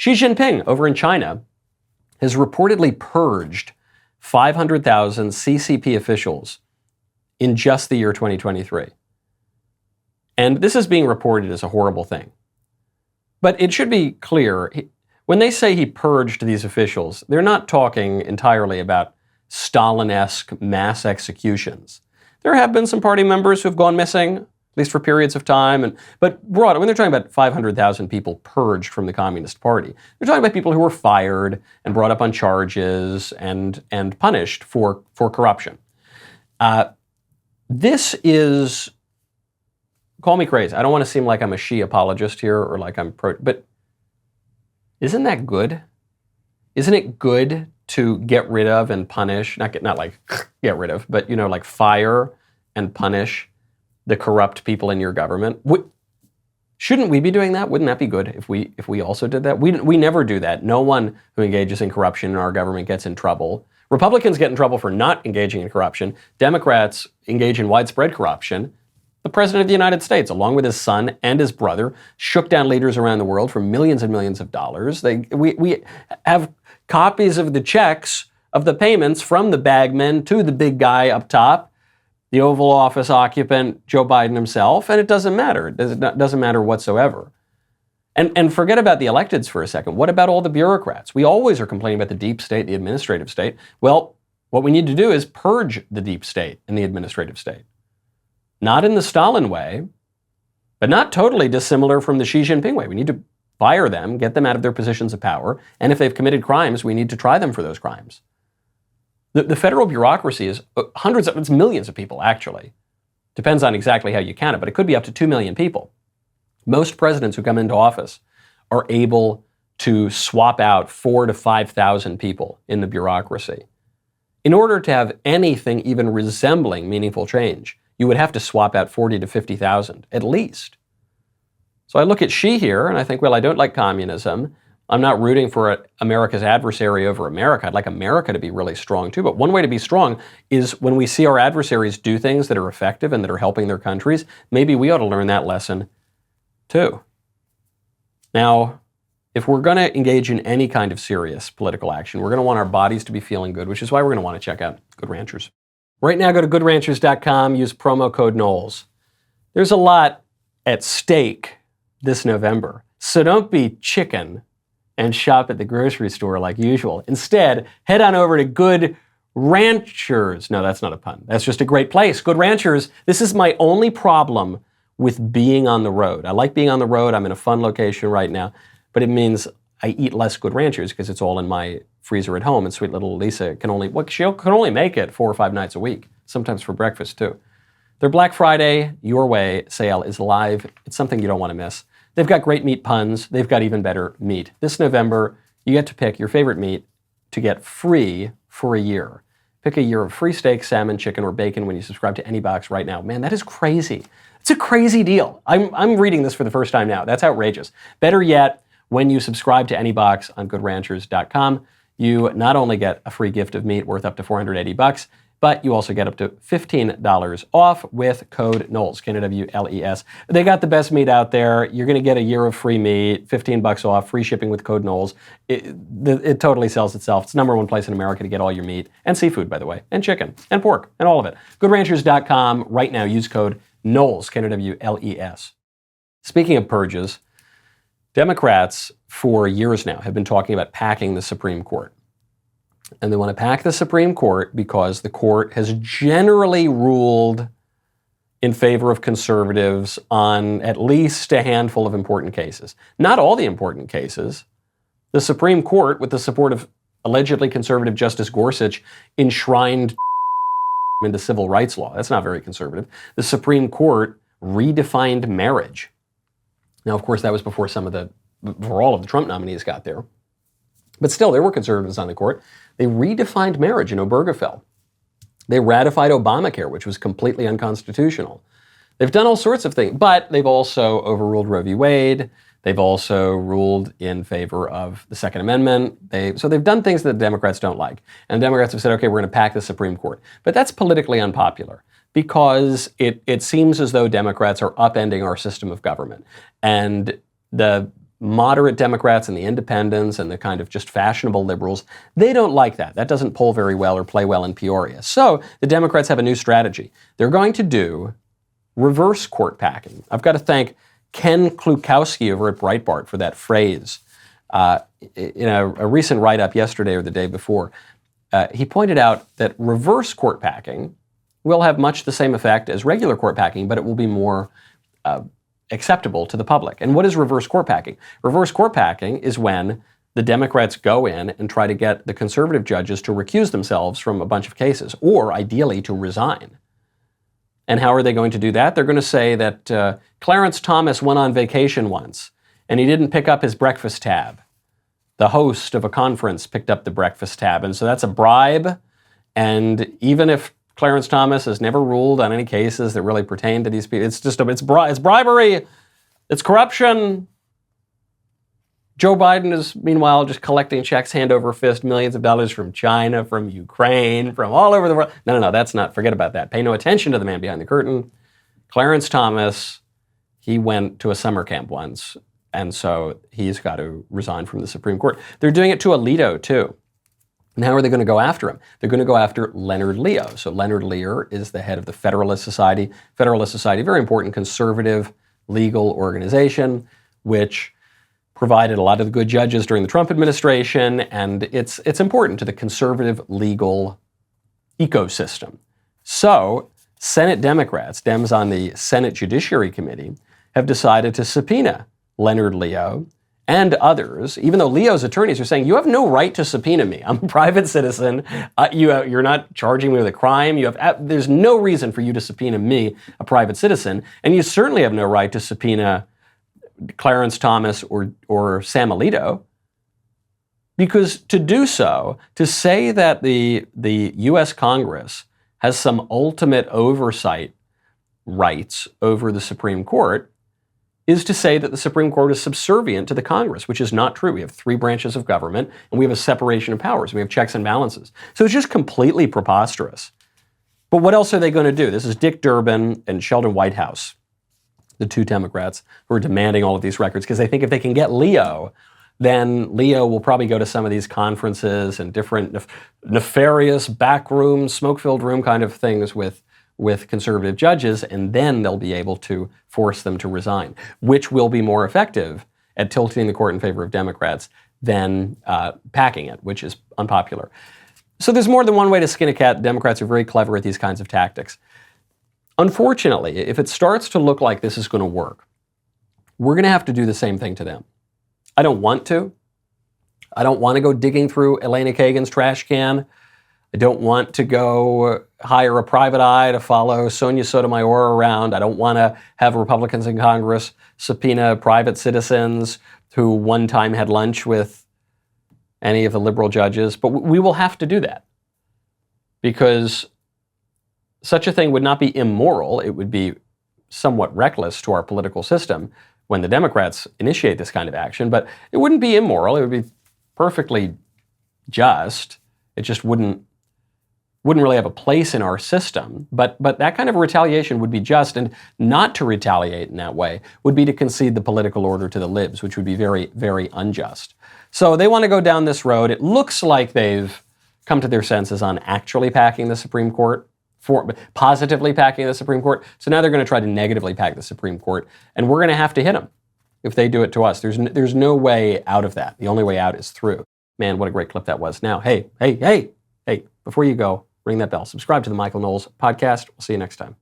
Xi Jinping over in China has reportedly purged 500,000 CCP officials in just the year 2023. And this is being reported as a horrible thing. But it should be clear, when they say he purged these officials, they're not talking entirely about Stalin-esque mass executions. There have been some party members who have gone missing, at least for periods of time. But when they're talking about 500,000 people purged from the Communist Party, they're talking about people who were fired and brought up on charges and punished for corruption. This is, call me crazy. I don't want to seem like I'm a Xi apologist here or like I'm but isn't that good? Isn't it good to get rid of and punish, not like get rid of, but like fire and punish the corrupt people in your government? Shouldn't we be doing that? Wouldn't that be good if we also did that? We never do that. No one who engages in corruption in our government gets in trouble. Republicans get in trouble for not engaging in corruption. Democrats engage in widespread corruption. The President of the United States, along with his son and his brother, shook down leaders around the world for millions and millions of dollars. We have copies of the checks of the payments from the bagman to the big guy up top, the Oval Office occupant, Joe Biden himself, and it doesn't matter. It doesn't matter whatsoever. And forget about the electeds for a second. What about all the bureaucrats? We always are complaining about the deep state, the administrative state. Well, what we need to do is purge the deep state and the administrative state. Not in the Stalin way, but not totally dissimilar from the Xi Jinping way. We need to fire them, get them out of their positions of power, and if they've committed crimes, we need to try them for those crimes. The federal bureaucracy is it's millions of people, actually. Depends on exactly how you count it, but it could be up to 2 million people. Most presidents who come into office are able to swap out 4,000 to 5,000 people in the bureaucracy. In order to have anything even resembling meaningful change, you would have to swap out 40,000 to 50,000, at least. So I look at Xi here and I think, well, I don't like communism. I'm not rooting for America's adversary over America. I'd like America to be really strong too. But one way to be strong is when we see our adversaries do things that are effective and that are helping their countries, maybe we ought to learn that lesson too. Now, if we're going to engage in any kind of serious political action, we're going to want our bodies to be feeling good, which is why we're going to want to check out Good Ranchers. Right now, go to goodranchers.com, use promo code Knowles. There's a lot at stake this November, so don't be chicken and shop at the grocery store like usual. Instead, head on over to Good Ranchers. No, that's not a pun. That's just a great place. Good Ranchers, this is my only problem with being on the road. I like being on the road. I'm in a fun location right now, but it means I eat less Good Ranchers because it's all in my freezer at home, and sweet little Lisa can only make it 4 or 5 nights a week, sometimes for breakfast too. Their Black Friday Your Way sale is live. It's something you don't want to miss. They've got great meat puns. They've got even better meat. This November, you get to pick your favorite meat to get free for a year. Pick a year of free steak, salmon, chicken, or bacon when you subscribe to any box right now. Man, that is crazy. It's a crazy deal. I'm reading this for the first time now. That's outrageous. Better yet, when you subscribe to any box on goodranchers.com, you not only get a free gift of meat worth up to $480, but you also get up to $15 off with code Knowles, Knowles. They got the best meat out there. You're going to get a year of free meat, $15 off, free shipping with code Knowles. It totally sells itself. It's the number one place in America to get all your meat, and seafood, by the way, and chicken, and pork, and all of it. Goodranchers.com right now. Use code Knowles, Knowles. Speaking of purges, Democrats for years now have been talking about packing the Supreme Court. And they want to pack the Supreme Court because the court has generally ruled in favor of conservatives on at least a handful of important cases. Not all the important cases. The Supreme Court, with the support of allegedly conservative Justice Gorsuch, enshrined into civil rights law. That's not very conservative. The Supreme Court redefined marriage. Now, of course, that was before all of the Trump nominees got there. But still, there were conservatives on the court. They redefined marriage in Obergefell. They ratified Obamacare, which was completely unconstitutional. They've done all sorts of things, but they've also overruled Roe v. Wade. They've also ruled in favor of the Second Amendment. So they've done things that the Democrats don't like. And the Democrats have said, okay, we're going to pack the Supreme Court. But that's politically unpopular because it seems as though Democrats are upending our system of government. And the moderate Democrats and the independents and the kind of just fashionable liberals, they don't like that. That doesn't poll very well or play well in Peoria. So the Democrats have a new strategy. They're going to do reverse court packing. I've got to thank Ken Klukowski over at Breitbart for that phrase. In a recent write-up yesterday or the day before, he pointed out that reverse court packing will have much the same effect as regular court packing, but it will be more acceptable to the public. And what is reverse court packing? Reverse court packing is when the Democrats go in and try to get the conservative judges to recuse themselves from a bunch of cases, or ideally to resign. And how are they going to do that? They're going to say that Clarence Thomas went on vacation once and he didn't pick up his breakfast tab. The host of a conference picked up the breakfast tab, and so that's a bribe. And even if Clarence Thomas has never ruled on any cases that really pertain to these people, it's bribery, it's corruption. Joe Biden is meanwhile just collecting checks hand over fist, millions of dollars from China, from Ukraine, from all over the world. No, that's not, forget about that. Pay no attention to the man behind the curtain. Clarence Thomas, he went to a summer camp once, and so he's got to resign from the Supreme Court. They're doing it to Alito, too. And how are they going to go after him? They're going to go after Leonard Leo. So Leonard Leo is the head of the Federalist Society. Federalist Society, very important conservative legal organization, which provided a lot of the good judges during the Trump administration, and it's important to the conservative legal ecosystem. So Senate Democrats, Dems on the Senate Judiciary Committee, have decided to subpoena Leonard Leo and others, even though Leo's attorneys are saying, you have no right to subpoena me. I'm a private citizen. You're not charging me with a crime. There's no reason for you to subpoena me, a private citizen. And you certainly have no right to subpoena Clarence Thomas or Sam Alito. Because to do so, to say that the U.S. Congress has some ultimate oversight rights over the Supreme Court is to say that the Supreme Court is subservient to the Congress, which is not true. We have three branches of government, and we have a separation of powers. We have checks and balances. So it's just completely preposterous. But what else are they going to do? This is Dick Durbin and Sheldon Whitehouse, the two Democrats who are demanding all of these records, because they think if they can get Leo, then Leo will probably go to some of these conferences and different nefarious backroom, smoke-filled room kind of things with conservative judges, and then they'll be able to force them to resign, which will be more effective at tilting the court in favor of Democrats than packing it, which is unpopular. So there's more than one way to skin a cat. Democrats are very clever at these kinds of tactics. Unfortunately, if it starts to look like this is going to work, we're going to have to do the same thing to them. I don't want to. I don't want to go digging through Elena Kagan's trash can. I don't want to go hire a private eye to follow Sonia Sotomayor around. I don't want to have Republicans in Congress subpoena private citizens who one time had lunch with any of the liberal judges. But we will have to do that because such a thing would not be immoral. It would be somewhat reckless to our political system when the Democrats initiate this kind of action, but it wouldn't be immoral. It would be perfectly just. It just wouldn't really have a place in our system. But that kind of retaliation would be just, and not to retaliate in that way would be to concede the political order to the libs, which would be very, very unjust. So they want to go down this road. It looks like they've come to their senses on actually packing the Supreme Court, positively packing the Supreme Court. So now they're going to try to negatively pack the Supreme Court, and we're going to have to hit them if they do it to us. There's no way out of that. The only way out is through. Man, what a great clip that was. Now, hey, before you go, ring that bell. Subscribe to the Michael Knowles podcast. We'll see you next time.